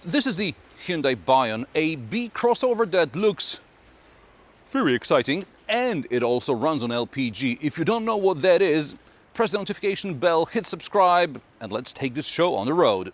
This is the Hyundai Bayon, a B crossover that looks very exciting, and it also runs on LPG. If you don't know what that is, press the notification bell, hit subscribe, and let's take this show on the road.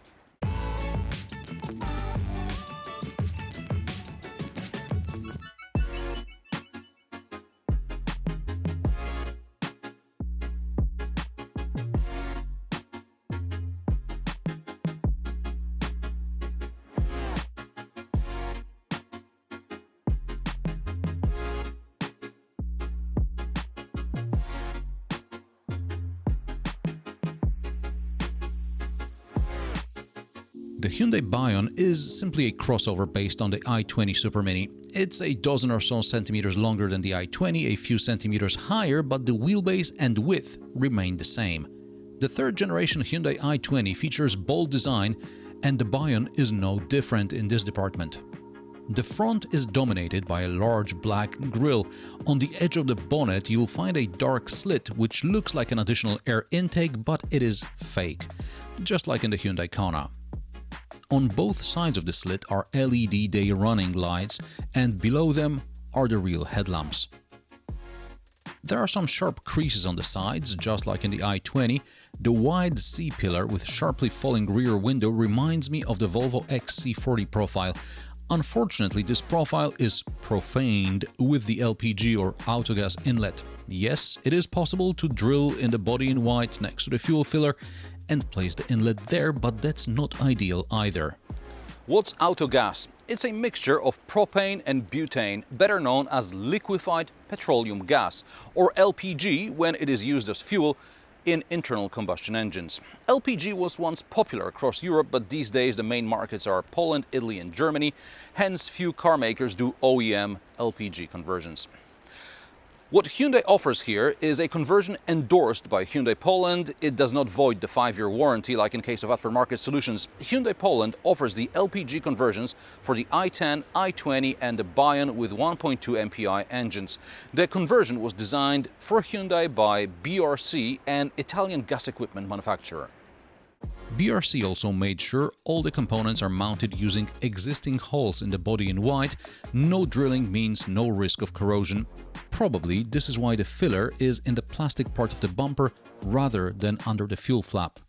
The Hyundai Bayon is simply a crossover based on the i20 Supermini. It's a dozen or so centimeters longer than the i20, a few centimeters higher, but the wheelbase and width remain the same. The third generation Hyundai i20 features bold design, and the Bayon is no different in this department. The front is dominated by a large black grille. On the edge of the bonnet you'll find a dark slit which looks like an additional air intake, but it is fake, just like in the Hyundai Kona. On both sides of the slit are LED day running lights, and below them are the real headlamps. There are some sharp creases on the sides, just like in the i20. The wide C-pillar with sharply falling rear window reminds me of the Volvo XC40 profile. Unfortunately, this profile is profaned with the LPG or Autogas inlet. Yes, it is possible to drill in the body in white next to the fuel filler and place the inlet there, but that's not ideal either. What's Autogas? It's a mixture of propane and butane, better known as liquified petroleum gas, or LPG when it is used as fuel in internal combustion engines. LPG was once popular across Europe, but these days the main markets are Poland, Italy and Germany, hence few car makers do OEM LPG conversions. What Hyundai offers here is a conversion endorsed by Hyundai Poland. It does not void the 5-year warranty like in case of aftermarket solutions. Hyundai Poland offers the LPG conversions for the i10, i20 and the Bayon with 1.2 MPI engines. The conversion was designed for Hyundai by BRC, an Italian gas equipment manufacturer. BRC also made sure all the components are mounted using existing holes in the body in white. No drilling means no risk of corrosion. Probably this is why the filler is in the plastic part of the bumper rather than under the fuel flap.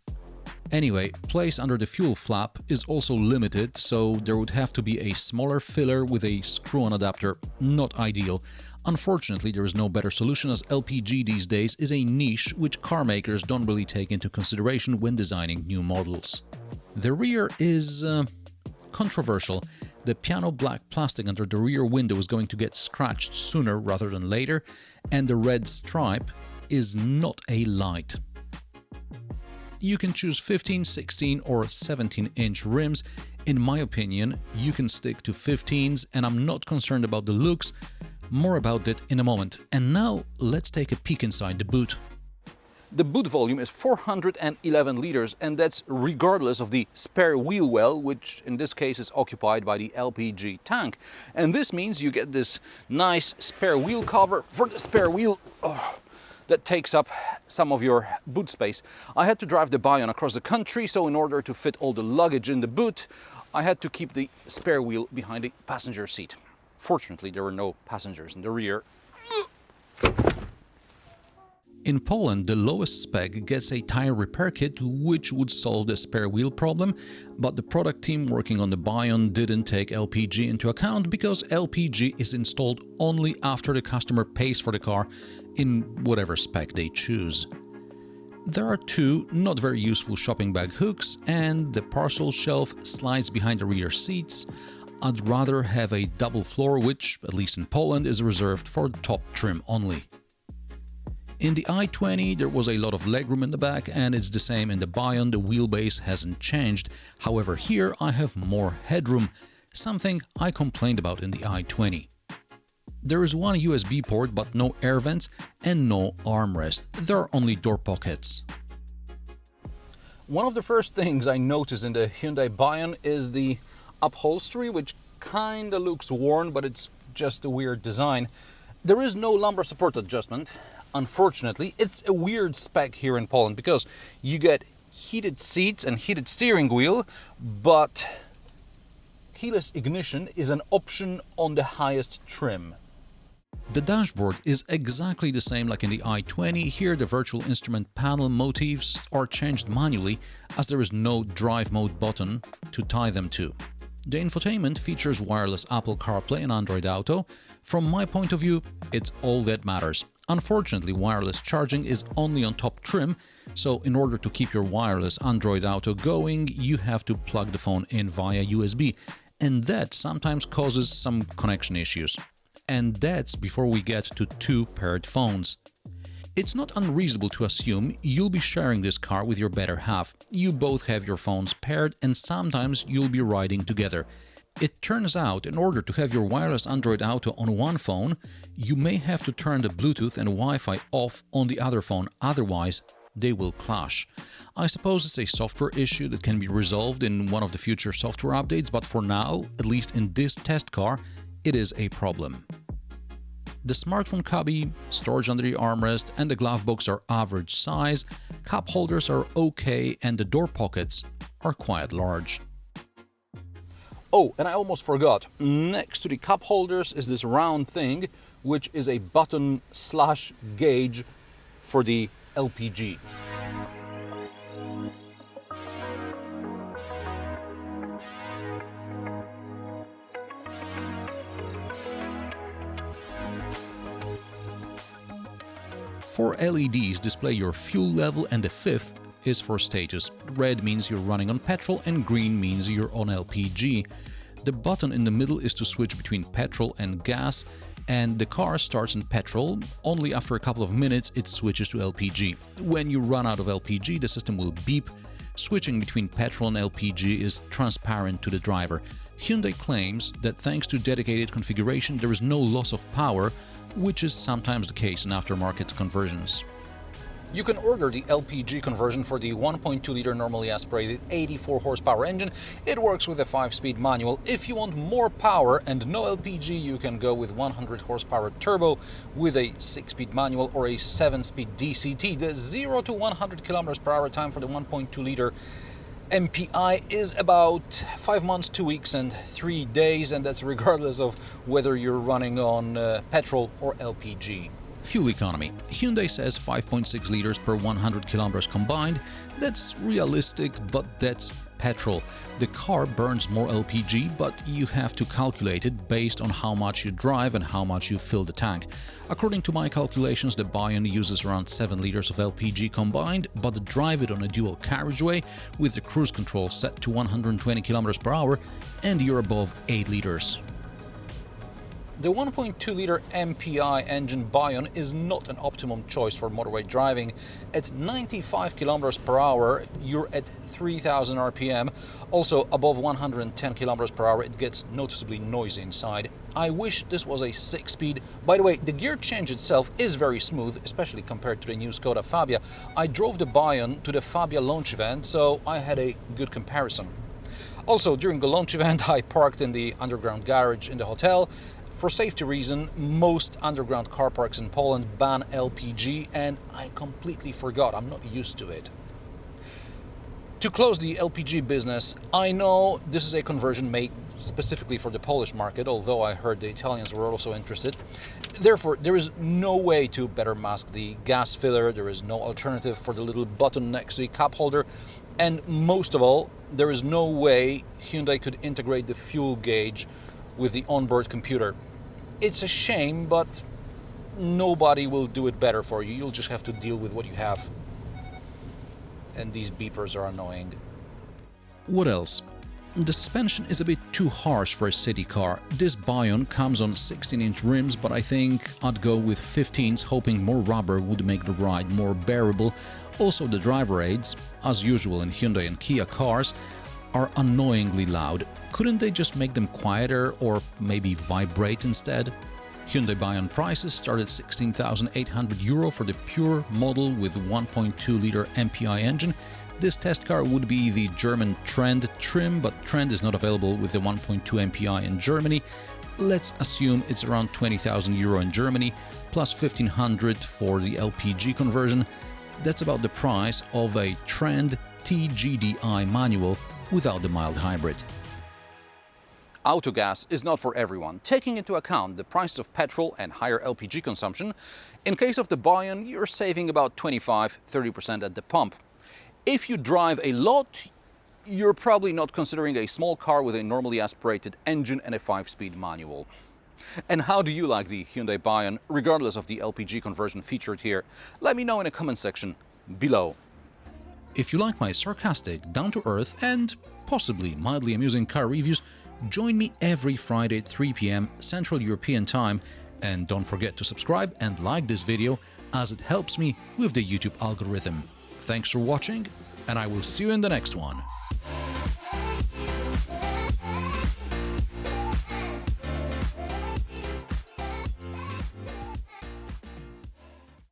Anyway, place under the fuel flap is also limited, so there would have to be a smaller filler with a screw-on adapter. Not ideal. Unfortunately, there is no better solution, as LPG these days is a niche which car makers don't really take into consideration when designing new models. The rear is controversial. The piano black plastic under the rear window is going to get scratched sooner rather than later, and the red stripe is not a light. You can choose 15, 16 or 17-inch rims. In my opinion, you can stick to 15s, and I'm not concerned about the looks. More about that in a moment. And now let's take a peek inside the boot. The boot volume is 411 liters, and that's regardless of the spare wheel well, which in this case is occupied by the LPG tank. And this means you get this nice spare wheel cover for the spare wheel that takes up some of your boot space. I had to drive the Bayon across the country, so in order to fit all the luggage in the boot, I had to keep the spare wheel behind the passenger seat. Fortunately, there were no passengers in the rear. In Poland, the lowest spec gets a tire repair kit which would solve the spare wheel problem, but the product team working on the Bayon didn't take LPG into account because LPG is installed only after the customer pays for the car in whatever spec they choose. There are two not very useful shopping bag hooks, and the parcel shelf slides behind the rear seats. I'd rather have a double floor, which, at least in Poland, is reserved for top trim only. In the i20 there was a lot of legroom in the back, and it's the same in the Bayon. The wheelbase hasn't changed. However, here I have more headroom, something I complained about in the i20. There is one USB port but no air vents and no armrest. There are only door pockets. One of the first things I noticed in the Hyundai Bayon is the upholstery, which kinda looks worn, but it's just a weird design. There is no lumbar support adjustment. Unfortunately, it's a weird spec here in Poland because you get heated seats and heated steering wheel, but keyless ignition is an option on the highest trim. The dashboard is exactly the same like in the i20. Here the virtual instrument panel motifs are changed manually as there is no drive mode button to tie them to. The infotainment features wireless Apple CarPlay and Android Auto. From my point of view, it's all that matters. Unfortunately, wireless charging is only on top trim, so in order to keep your wireless Android Auto going, you have to plug the phone in via USB, and that sometimes causes some connection issues. And that's before we get to two paired phones. It's not unreasonable to assume you'll be sharing this car with your better half. You both have your phones paired and sometimes you'll be riding together. It turns out, in order to have your wireless Android Auto on one phone, you may have to turn the Bluetooth and Wi-Fi off on the other phone, otherwise they will clash. I suppose it's a software issue that can be resolved in one of the future software updates, but for now, at least in this test car, it is a problem. The smartphone cubby, storage under the armrest and the glove box are average size, cup holders are okay and the door pockets are quite large. Oh, and I almost forgot, next to the cup holders is this round thing, which is a button / gauge for the LPG. Four LEDs display your fuel level and the fifth is for status. Red means you're running on petrol and green means you're on LPG. The button in the middle is to switch between petrol and gas, and the car starts in petrol. Only after a couple of minutes it switches to LPG. When you run out of LPG, the system will beep. Switching between petrol and LPG is transparent to the driver. Hyundai claims that thanks to dedicated configuration there is no loss of power, which is sometimes the case in aftermarket conversions. You can order the LPG conversion for the 1.2-liter normally aspirated 84 horsepower engine. It works with a 5-speed manual. If you want more power and no LPG, you can go with 100 horsepower turbo with a 6-speed manual or a 7-speed DCT. The 0 to 100 kilometers per hour time for the 1.2-liter MPI is about 5 months, 2 weeks and 3 days, and that's regardless of whether you're running on petrol or LPG. Fuel economy. Hyundai says 5.6 liters per 100 kilometers combined. That's realistic, but that's petrol. The car burns more LPG, but you have to calculate it based on how much you drive and how much you fill the tank. According to my calculations, the Bayon uses around 7 liters of LPG combined, but drive it on a dual carriageway with the cruise control set to 120 kilometers per hour and you're above 8 liters. The 1.2-liter MPI engine Bayon is not an optimum choice for motorway driving. At 95 kilometers per hour, you're at 3000 RPM. Also, above 110 kilometers per hour, it gets noticeably noisy inside. I wish this was a 6-speed. By the way, the gear change itself is very smooth, especially compared to the new Skoda Fabia. I drove the Bayon to the Fabia launch event, so I had a good comparison. Also, during the launch event, I parked in the underground garage in the hotel. For safety reason, most underground car parks in Poland ban LPG, and I completely forgot. I'm not used to it. To close the LPG business, I know this is a conversion made specifically for the Polish market, although I heard the Italians were also interested. Therefore, there is no way to better mask the gas filler, there is no alternative for the little button next to the cup holder, and most of all, there is no way Hyundai could integrate the fuel gauge with the onboard computer. It's a shame, but nobody will do it better for you. You'll just have to deal with what you have. And these beepers are annoying. What else? The suspension is a bit too harsh for a city car. This Bayon comes on 16-inch rims, but I think I'd go with 15s, hoping more rubber would make the ride more bearable. Also, the driver aids, as usual in Hyundai and Kia cars, are annoyingly loud. Couldn't they just make them quieter or maybe vibrate instead? Hyundai Bayon prices start at €16,800 for the pure model with 1.2-liter MPI engine. This test car would be the German Trend trim, but Trend is not available with the 1.2 MPI in Germany. Let's assume it's around €20,000 in Germany, plus $1,500 for the LPG conversion. That's about the price of a Trend TGDI manual without the mild hybrid. Autogas is not for everyone. Taking into account the price of petrol and higher LPG consumption, in case of the Bayon, you're saving about 25–30% at the pump. If you drive a lot, you're probably not considering a small car with a normally aspirated engine and a 5-speed manual. And how do you like the Hyundai Bayon, regardless of the LPG conversion featured here? Let me know in the comment section below. If you like my sarcastic, down-to-earth and possibly mildly amusing car reviews, join me every Friday at 3 p.m. Central European Time, and don't forget to subscribe and like this video as it helps me with the YouTube algorithm. Thanks for watching, and I will see you in the next one.